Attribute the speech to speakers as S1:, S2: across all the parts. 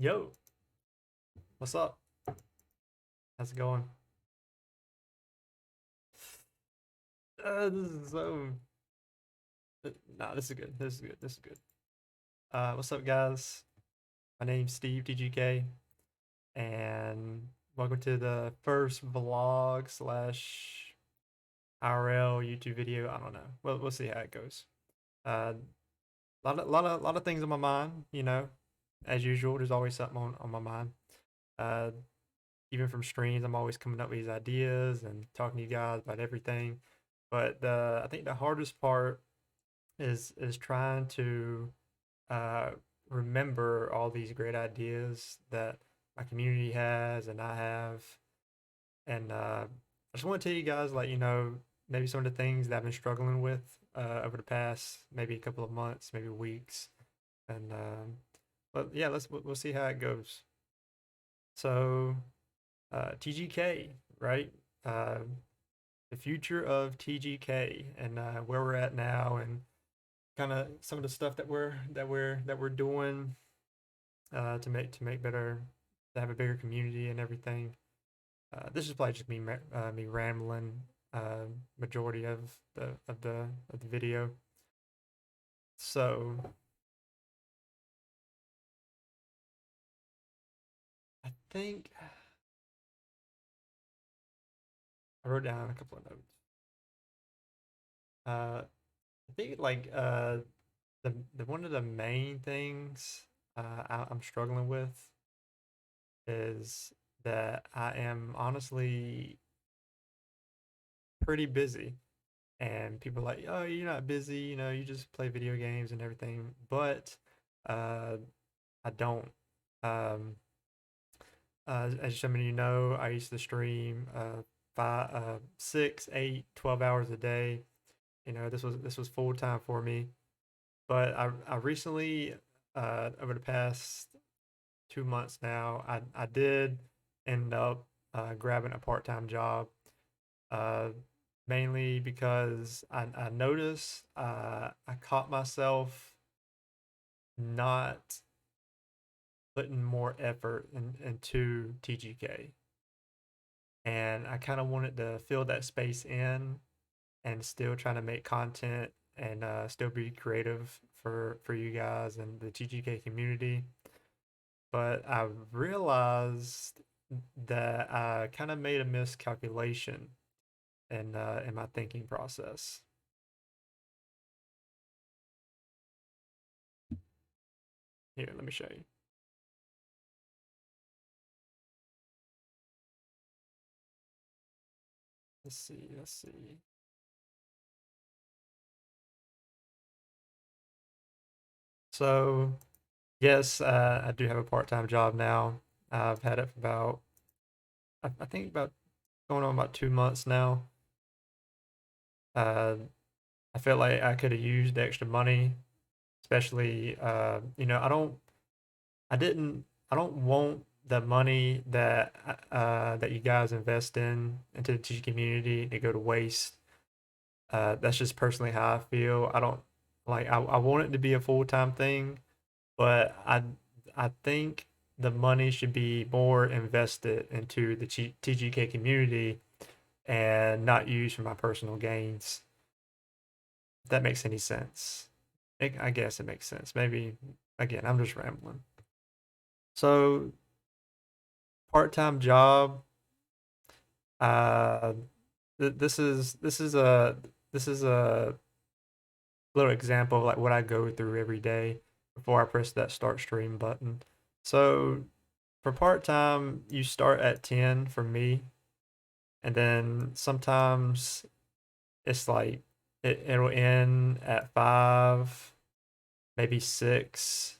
S1: Yo, what's up? How's it going? This is so. Nah, this is good. This is good. This is good. What's up, guys? My name's Steve TGK, and welcome to the first vlog slash IRL YouTube video. I don't know. Well, we'll see how it goes. Uh, lot of things on my mind. As usual. There's always something on my mind. Uh, Even from streams, I'm always coming up with these ideas and talking to you guys about everything. But I think the hardest part is trying to uh, remember all these great ideas that my community has and I have. And I just want to tell you guys, maybe some of the things that I've been struggling with over the past maybe a couple of months, maybe weeks. And but yeah, we'll see how it goes. So TGK, right? Uh, the future of TGK and where we're at now, and kind of some of the stuff that we're doing to make better, to have a bigger community and everything. This is probably just me rambling majority of the video. So I think I wrote down a couple of notes. I think the one of the main things I'm struggling with is that I am honestly pretty busy. And people are like, oh, you're not busy, you just play video games and everything. But uh, I don't. Um, as some of you know, I used to stream 6, 8, 12 hours a day. This was full time for me. But I recently, over the past 2 months now, I did end up grabbing a part time job. Uh, Mainly because I noticed I caught myself not putting more effort into TGK. And I kind of wanted to fill that space in and still trying to make content and still be creative for you guys and the TGK community. But I realized that I kind of made a miscalculation in my thinking process. Here, let me show you. Let's see. Let's see. So, yes, I do have a part-time job now. I've had it for I think about going on about 2 months now. Uh, I felt like I could have used the extra money, especially, I didn't, I don't want the money that you guys invest into the teaching community to go to waste. That's just personally how I feel. I don't I want it to be a full-time thing, but I think the money should be more invested into the TGK community and not used for my personal gains. If that makes any sense. I guess it makes sense. Maybe again, I'm just rambling. So part-time job. Uh, this is a little example of like what I go through every day before I press that start stream button. So for part time, you start at 10 for me, and then sometimes it's like it'll end at 5, maybe 6.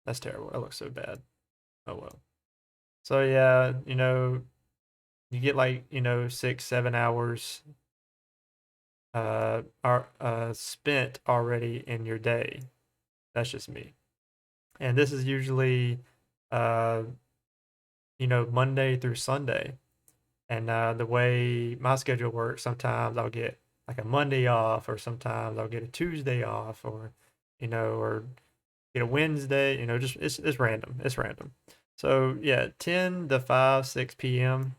S1: That's terrible. That looks so bad. Oh well. So yeah, you get like, 6, 7 hours are spent already in your day. That's just me. And this is usually uh Monday through Sunday. And the way my schedule works, sometimes I'll get like a Monday off, or sometimes I'll get a Tuesday off, or Wednesday, just it's random. It's random. So yeah, 10 to 5, 6 p.m.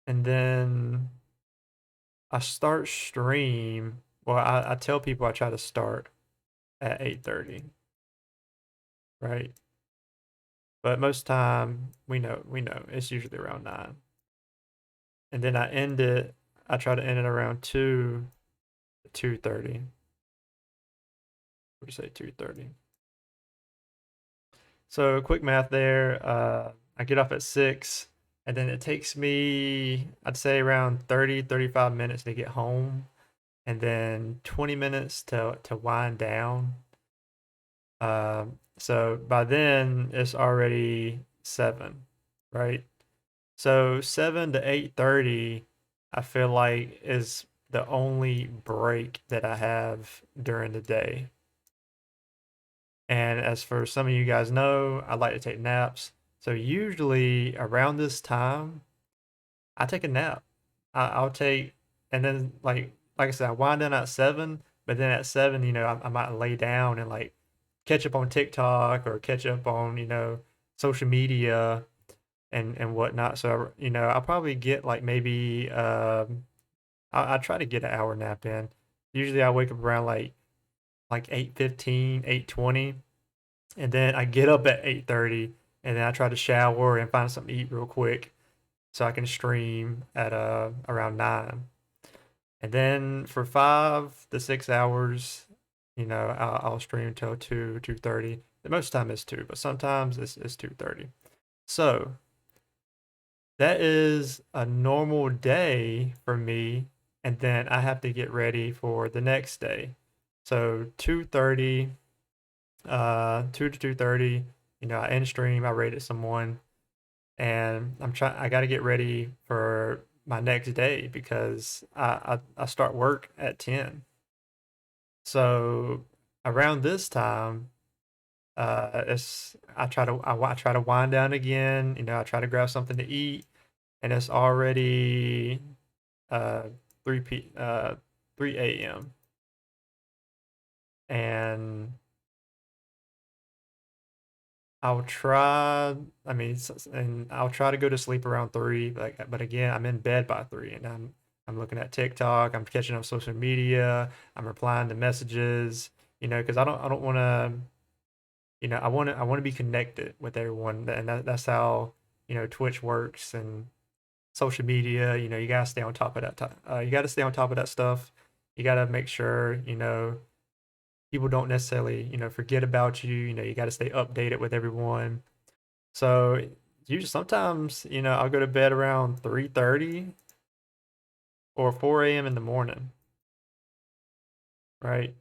S1: And then I start stream. Well, I tell people I try to start at 8:30, right? But most time we know it's usually around 9. And then I try to end it around 2:30. What do you say, 2:30? So quick math there. I get off at 6, and then it takes me, I'd say, around 30, 35 minutes to get home, and then 20 minutes to wind down. So by then it's already 7, right? So 7 to 8:30, I feel like is the only break that I have during the day. And as for some of you guys know, I like to take naps. So usually around this time, I take a nap. I'll take, and then like I said, I wind down at 7, but then at 7, I might lay down and like catch up on TikTok or catch up on, social media and whatnot. So, I'll probably get like maybe I try to get an hour nap in. Usually I wake up around like 8:15, 8:20, and then I get up at 8:30, and then I try to shower and find something to eat real quick so I can stream at around 9. And then for 5 to 6 hours, I'll stream until 2:30. The most time is 2, but sometimes it's 2:30. So that is a normal day for me, and then I have to get ready for the next day. So 2:30, 2 to 2:30, I end stream, I rated someone, and I got to get ready for my next day because I start work at 10. So around this time, it's I try to wind down again, I try to grab something to eat, and it's already uh 3 a.m. and I'll try I mean and I'll try to go to sleep around 3, but again, I'm in bed by 3, and I'm looking at TikTok, I'm catching up social media, I'm replying to messages, because I don't want to, I want to be connected with everyone, and that's how, Twitch works and social media. You gotta stay on top of you gotta stay on top of that stuff. You gotta make sure, people don't necessarily, forget about you. You gotta stay updated with everyone. So usually sometimes, I'll go to bed around 3:30 or 4 a.m. in the morning, right?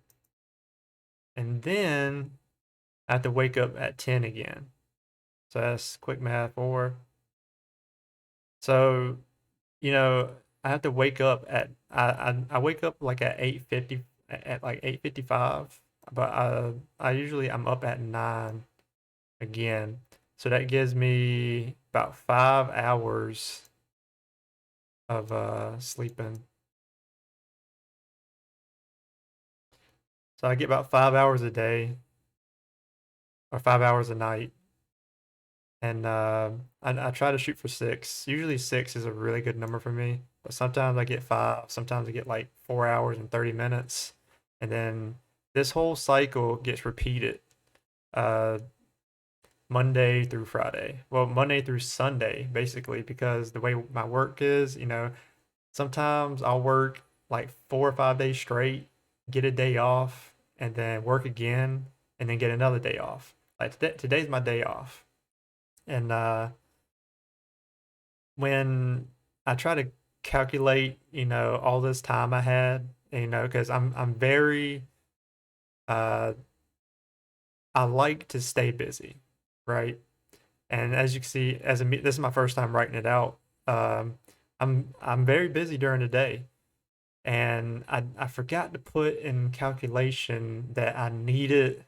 S1: And then I have to wake up at 10 again. So that's quick math, 4. So, you know, I have to wake up at I wake up like at 8:50, at like 8:55, but I'm up at 9 again. So that gives me about 5 hours of sleeping. So I get about 5 hours a day or 5 hours a night. And I try to shoot for 6. Usually 6 is a really good number for me, but sometimes I get 5, sometimes I get like 4 hours and 30 minutes. And then this whole cycle gets repeated uh, Monday through Friday. Well, Monday through Sunday, basically, because the way my work is, sometimes I'll work like 4 or 5 days straight, get a day off, and then work again, and then get another day off. Like today's my day off. And when I try to calculate, all this time I had, because I'm very uh I like to stay busy, right? And as you can see, this is my first time writing it out. Um, I'm very busy during the day, and I forgot to put in calculation that I needed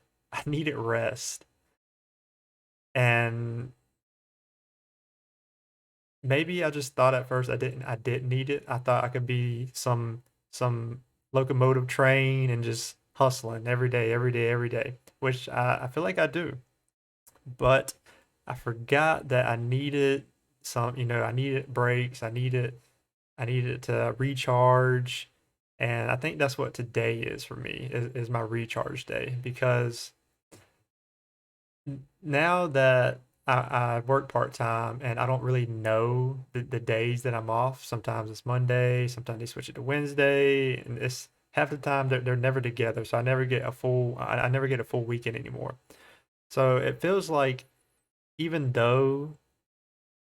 S1: rest, and maybe I just thought at first I didn't need it. I thought I could be some locomotive train and just hustling every day, every day, every day, which I feel like I do. But I forgot that I needed some, I needed breaks. I needed to recharge. And I think that's what today is for me, is my recharge day. Because now that I work part time and I don't really know the days that I'm off. Sometimes it's Monday, sometimes they switch it to Wednesday, and it's half the time they're never together. So I never get a full weekend anymore. So it feels like, even though,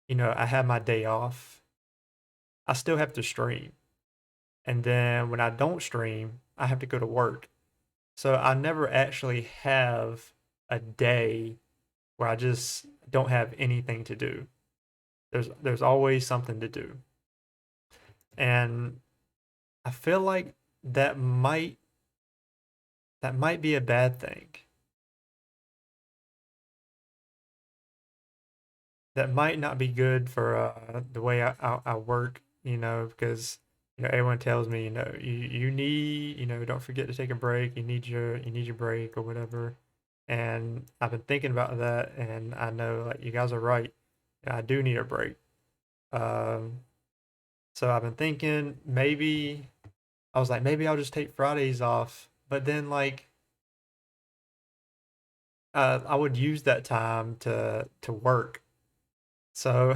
S1: I have my day off, I still have to stream. And then when I don't stream, I have to go to work. So I never actually have a day where I just don't have anything to do. There's always something to do. And I feel like that might that might be a bad thing. That might not be good for the way I work, because everyone tells me, you need, don't forget to take a break. You need your break or whatever. And I've been thinking about that, and I know, like, you guys are right. I do need a break. Um, so I've been thinking, maybe I was like, maybe I'll just take Fridays off. But then, like, I would use that time to work. So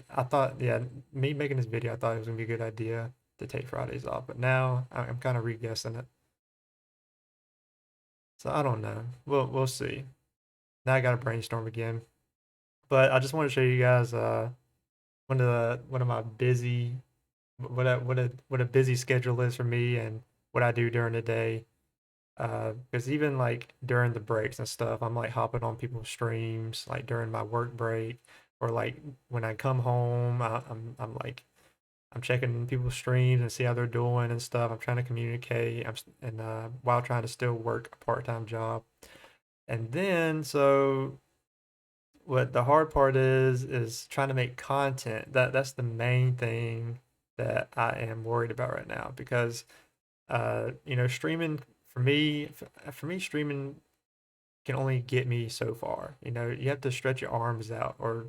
S1: I thought, yeah, me making this video, I thought it was gonna be a good idea to take Fridays off. But now I'm kind of re-guessing it. So I don't know. We'll see. Now I gotta brainstorm again. But I just want to show you guys one of my busy what a busy schedule is for me, and what I do during the day. Because even like during the breaks and stuff, I'm like hopping on people's streams, like during my work break, or like when I come home, I'm like, I'm checking people's streams and see how they're doing and stuff. I'm trying to communicate. And while trying to still work a part-time job. And then, so what the hard part is trying to make content. That's the main thing that I am worried about right now, because streaming, for me streaming can only get me so far. You have to stretch your arms out, or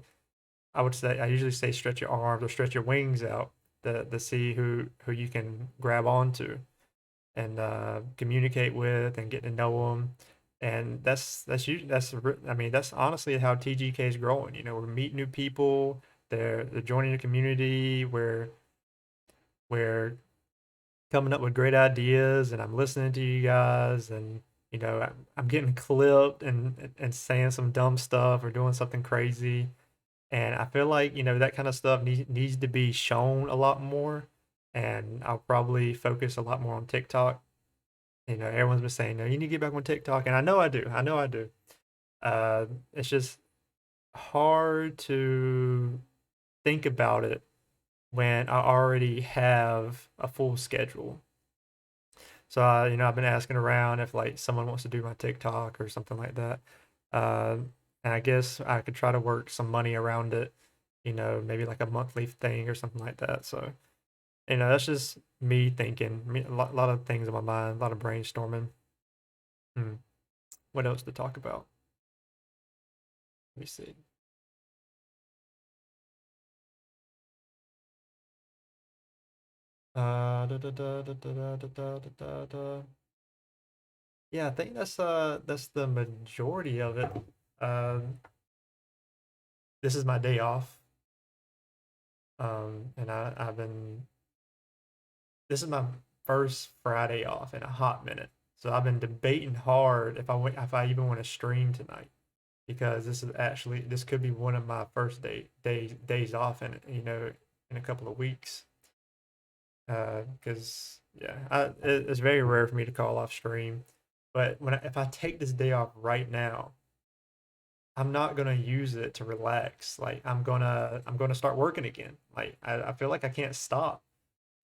S1: I usually say stretch your arms or stretch your wings out to see who you can grab onto and communicate with and get to know them. And I mean, that's honestly how TGK is growing. We're meeting new people. They're joining the community. We're coming up with great ideas, and I'm listening to you guys, and I'm getting clipped and saying some dumb stuff or doing something crazy. And I feel like, that kind of stuff needs to be shown a lot more. And I'll probably focus a lot more on TikTok. Everyone's been saying, no, you need to get back on TikTok. And I know I do. I know I do. It's just hard to think about it when I already have a full schedule. So, I've been asking around if like someone wants to do my TikTok or something like that. Uh, and I guess I could try to work some money around it, maybe like a monthly thing or something like that. So, that's just me thinking. A lot of things in my mind, a lot of brainstorming. Hmm. What else to talk about? Let me see. Da, da, da, da, da, da, da, da, da, da. Yeah, I think that's the majority of it. Um, this is my day off. And I've been This is my first Friday off in a hot minute. So I've been debating hard if I even want to stream tonight, because this could be one of my first days off in a couple of weeks. Because yeah, it's very rare for me to call off stream. But if I take this day off right now, I'm not gonna use it to relax. Like, I'm gonna start working again. Like, I feel like I can't stop.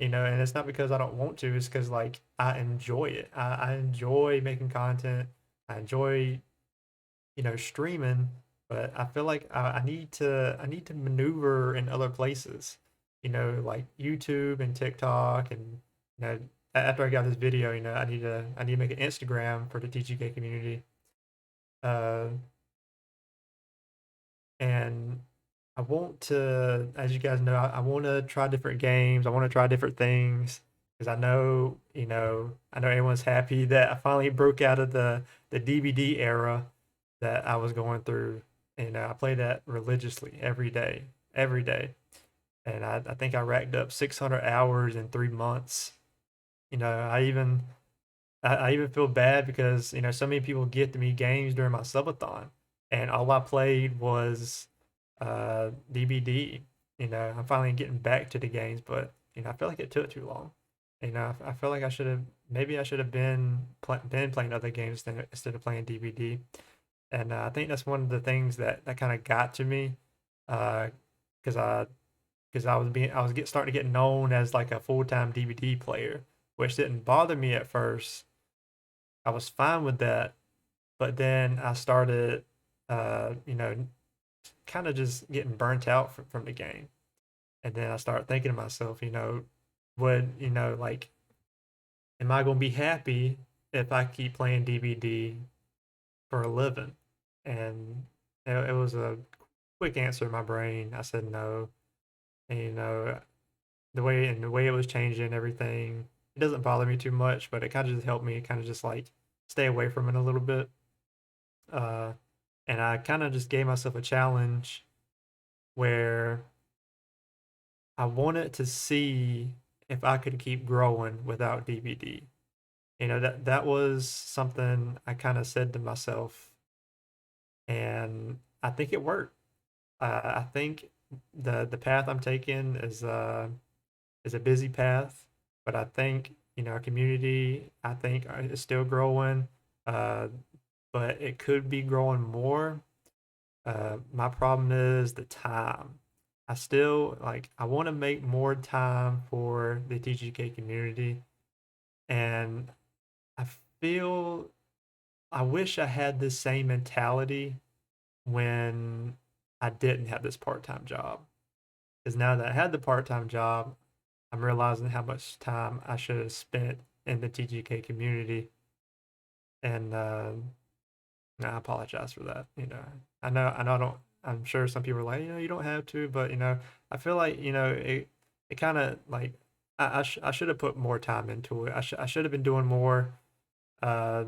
S1: And it's not because I don't want to, it's because, like, I enjoy it. I enjoy making content. I enjoy, streaming, but I feel like I need to maneuver in other places, like YouTube and TikTok, and after I got this video, I need to make an Instagram for the TGK community. Uh, and I want to, as you guys know, I want to try different games. I want to try different things because I know everyone's happy that I finally broke out of the DVD era that I was going through, and I play that religiously every day. And I think I racked up 600 hours in 3 months. I even feel bad because so many people get to me games during my subathon, and all I played was DBD. I'm finally getting back to the games, but I feel like it took too long. I feel like I should have been playing other games instead of playing DBD. And I think that's one of the things that kind of got to me, because I was starting to get known as like a full-time DVD player, which didn't bother me at first. I was fine with that, but then I started, kind of just getting burnt out from the game. And then I started thinking to myself, like, am I going to be happy if I keep playing DVD for a living? And it was a quick answer in my brain. I said no. And, the way it was changing and everything, it doesn't bother me too much, but it kind of just helped me kind of just like stay away from it a little bit. Uh, and I kind of just gave myself a challenge where I wanted to see if I could keep growing without DVD. That was something I kind of said to myself, and I think it worked. I think the path I'm taking is a busy path, but I think our community I think is still growing, uh, but it could be growing more. My problem is the time. I still like I want to make more time for the TGK community, and I feel I wish I had this same mentality when I didn't have this part-time job. Because now that I had the part-time job, I'm realizing how much time I should have spent in the TGK community, and I apologize for that. I know I don't. I'm sure some people are like, you don't have to, but I feel like it kind of like I should have put more time into it. I should have been doing more. Uh,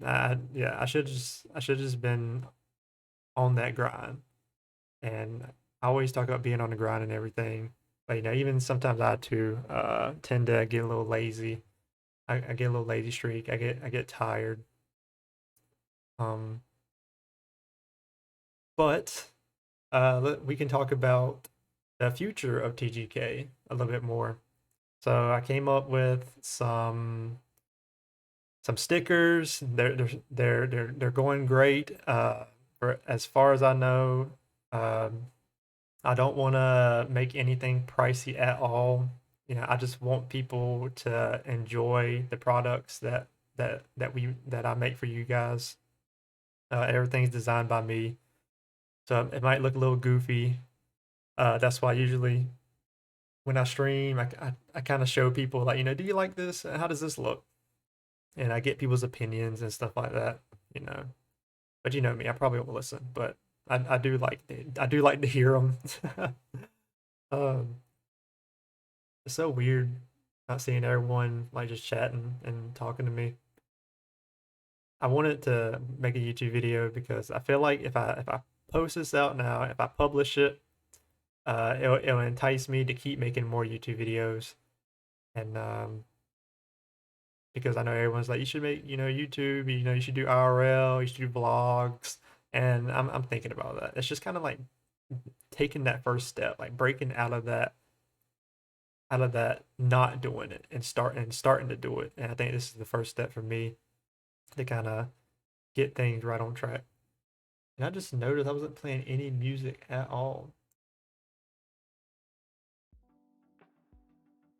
S1: yeah, I should just been on that grind. And I always talk about being on the grind and everything, but even sometimes I too tend to get a little lazy. I get a little lazy streak. I get tired. Um, but we can talk about the future of TGK a little bit more. So I came up with some stickers. They're going great. For as far as I know, um, I don't want to make anything pricey at all. I just want people to enjoy the products that I make for you guys. Everything's designed by me, so it might look a little goofy. That's why usually when I stream, I kind of show people like, do you like this? How does this look? And I get people's opinions and stuff like that, you know. But you know me, I probably won't listen, but I do like to hear them. um, it's so weird not seeing everyone like just chatting and talking to me. I wanted to make a YouTube video because I feel like if I post this out now, if I publish it, it'll entice me to keep making more YouTube videos. And because I know everyone's like, you should make, YouTube, you should do IRL, you should do vlogs. And I'm thinking about that. It's just kind of like taking that first step, like breaking out of that not doing it and starting to do it. And I think this is the first step for me to kind of get things right on track. And I just noticed I wasn't playing any music at all.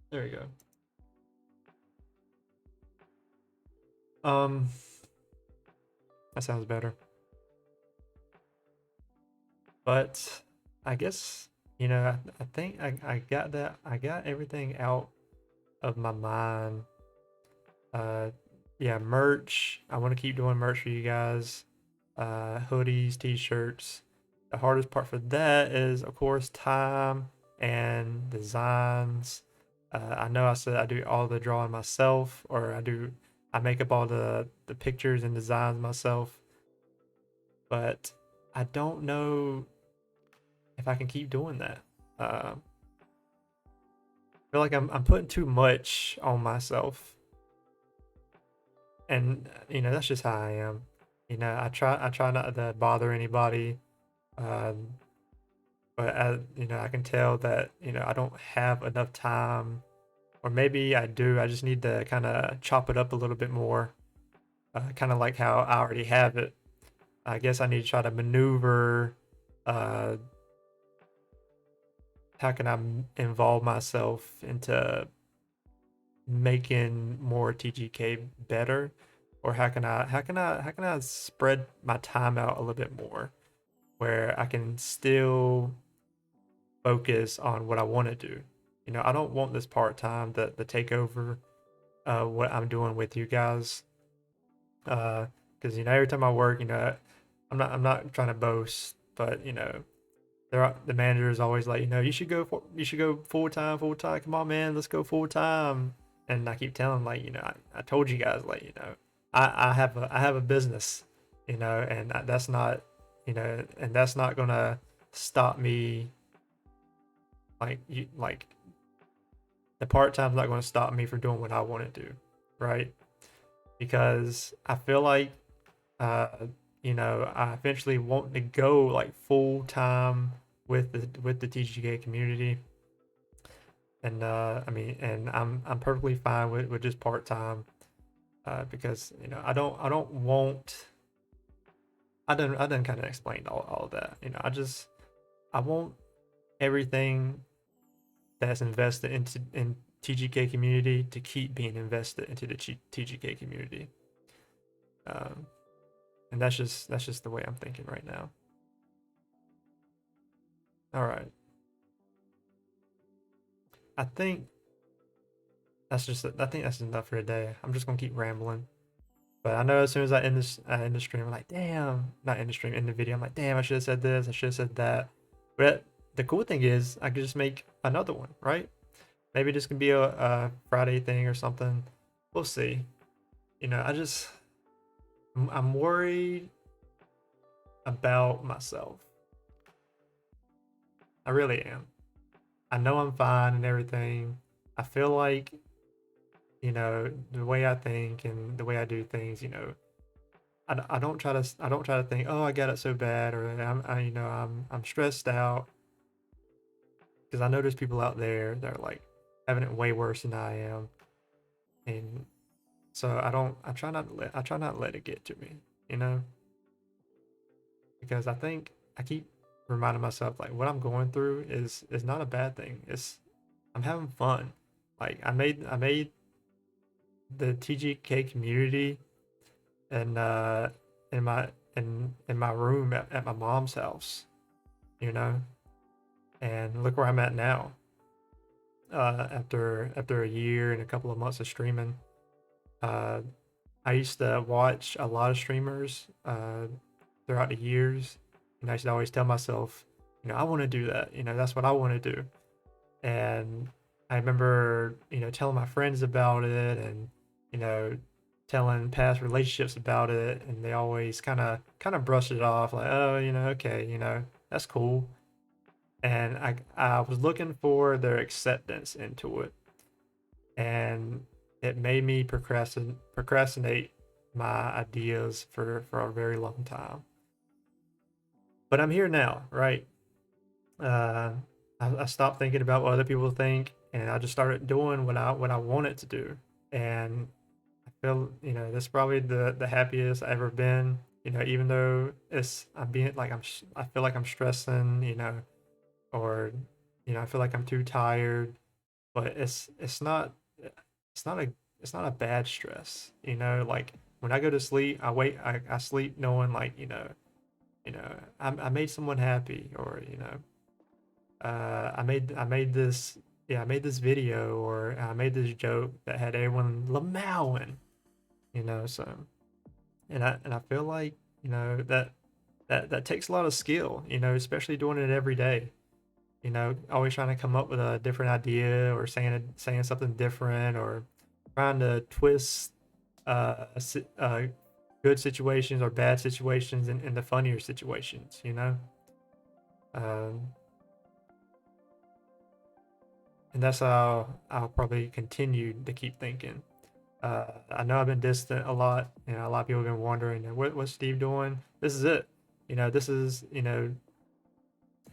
S1: There we go. Um, that sounds better. But I guess I think I got everything out of my mind. Uh, yeah, merch. I want to keep doing merch for you guys. Hoodies, t-shirts. The hardest part for that is, of course, time and designs. I know I said I do all the drawing myself, or I make up all the pictures and designs myself, but I don't know if I can keep doing that. I feel like I'm putting too much on myself, and that's just how I am. I try not to bother anybody, um, but I can tell that I don't have enough time, or maybe I do. I just need to kind of chop it up a little bit more, kind of like how I already have it. I guess I need to try to maneuver. Uh, how can I involve myself into making more TGK better, or how can I spread my time out a little bit more where I can still focus on what I want to do. I don't want this part time to take over what I'm doing with you guys. Because every time I work, I'm not trying to boast, but the manager is always like, you should go full time. Come on, man, let's go full time. And I keep telling like, I told you guys like, I have a business, and that's not gonna stop me. Like the part time's not gonna stop me from doing what I want to do, right? Because I feel like uh I eventually want to go like full time with the TGK community, and I mean, and I'm perfectly fine with just part time, because I don't want. I done kind of explained all of that. I want everything that's invested in TGK community to keep being invested into the TGK community. Um, and that's just the way I'm thinking right now. All right, I think I think that's enough for today. I'm just gonna keep rambling. But I know as soon as I end the stream, I'm like, damn, not end the stream, end the video. I'm like, damn, I should have said this, I should have said that. But the cool thing is, I could just make another one, right? Maybe this can be a Friday thing or something. We'll see. I'm worried about myself. I really am. I know I'm fine and everything. I feel like, the way I think and the way I do things, I don't try to think, oh, I got it so bad, or I'm stressed out, because I know there's people out there that are like having it way worse than I am, and so I try not to let it get to me, you know, because I think I keep reminding myself like what I'm going through is not a bad thing. I'm having fun. Like I made the TGK community, and in my room at my mom's house, you know, and look where I'm at now. After a year and a couple of months of streaming, uh, I used to watch a lot of streamers throughout the years, and I used to always tell myself, I want to do that. That's what I want to do. And I remember, telling my friends about it, and you know, telling past relationships about it, and they always kind of brushed it off, like, oh, okay, that's cool. And I was looking for their acceptance into it, and it made me procrastinate my ideas for a very long time. But I'm here now, right? Uh, I stopped thinking about what other people think, and I just started doing what I wanted to do. And I feel, that's probably the happiest I've ever been. Even though I'm being like I feel like I'm stressing, or I feel like I'm too tired, but it's not a it's not a bad stress. Like when I go to sleep, I sleep knowing like I made someone happy, or I made this yeah, I made this video or I made this joke that had everyone lamowing, you know. So, and I feel like, you know, that takes a lot of skill, you know, especially doing it every day. You know, always trying to come up with a different idea or saying something different or trying to twist good situations or bad situations into funnier situations, you know. Um, and that's how I'll probably continue to keep thinking. I know I've been distant a lot. You know, a lot of people have been wondering, what's Steve doing? This is it. You know, this is, you know,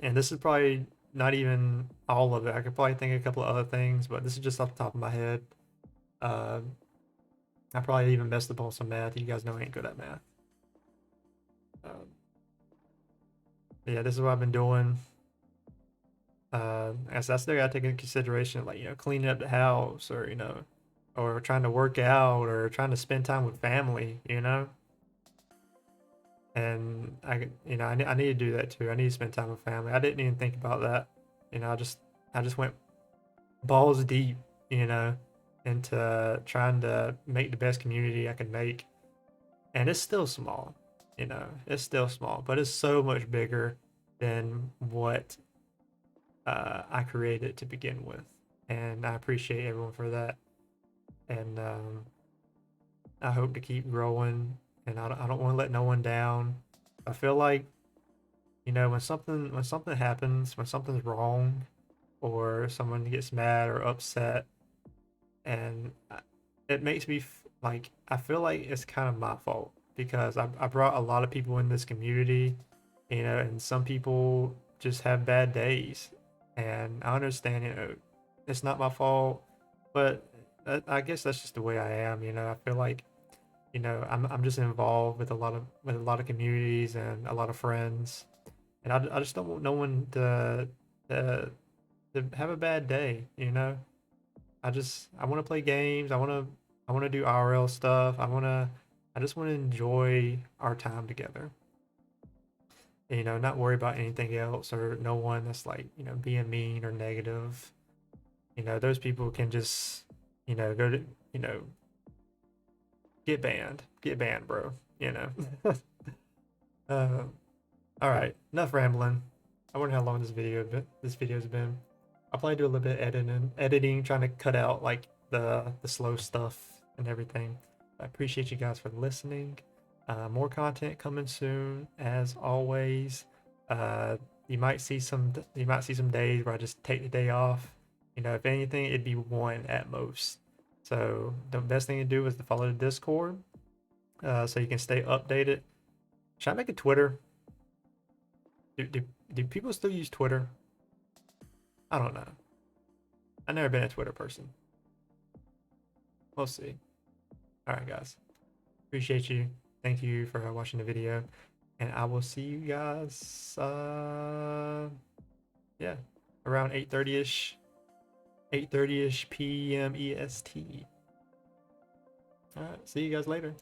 S1: and this is probably not even all of it. I could probably think of a couple of other things, but this is just off the top of my head. Uh, I probably even messed up on some math. You guys know I ain't good at math. Um, yeah, this is what I've been doing. As I still gotta take into consideration, like, you know, cleaning up the house or, you know, or trying to work out or trying to spend time with family, you know. And you know, I need to do that too. I need to spend time with family. I didn't even think about that. You know, I just went balls deep, you know, into trying to make the best community I can make. And it's still small, you know, it's still small, but it's so much bigger than what I created to begin with. And I appreciate everyone for that. And I hope to keep growing. And I don't want to let no one down. I feel like, you know, when something happens, when something's wrong, or someone gets mad or upset, and it makes me like I feel like it's kind of my fault because I brought a lot of people in this community, you know, and some people just have bad days, and I understand, you know, it's not my fault, but I guess that's just the way I am, you know. I feel like, you know, I'm just involved with a lot of communities and a lot of friends, and I just don't want no one to to have a bad day, you know. I want to play games. I want to do IRL stuff. I just want to enjoy our time together. And, you know, not worry about anything else or no one that's like, you know, being mean or negative. You know, those people can just, you know, go to, you know, get banned, bro. You know. uh, all right, enough rambling. I wonder how long this video's been. I'll probably do a little bit of editing, trying to cut out like the slow stuff and everything. I appreciate you guys for listening. More content coming soon, as always. Uh, you might see some days where I just take the day off. You know, if anything, it'd be one at most. So the best thing to do is to follow the Discord, so you can stay updated. Should I make a Twitter? Do, do, do people still use Twitter? I don't know. I've never been a Twitter person. We'll see. All right, guys. Appreciate you. Thank you for watching the video. And I will see you guys, yeah, around 8:30ish, 8:30ish p.m. EST. All right, see you guys later.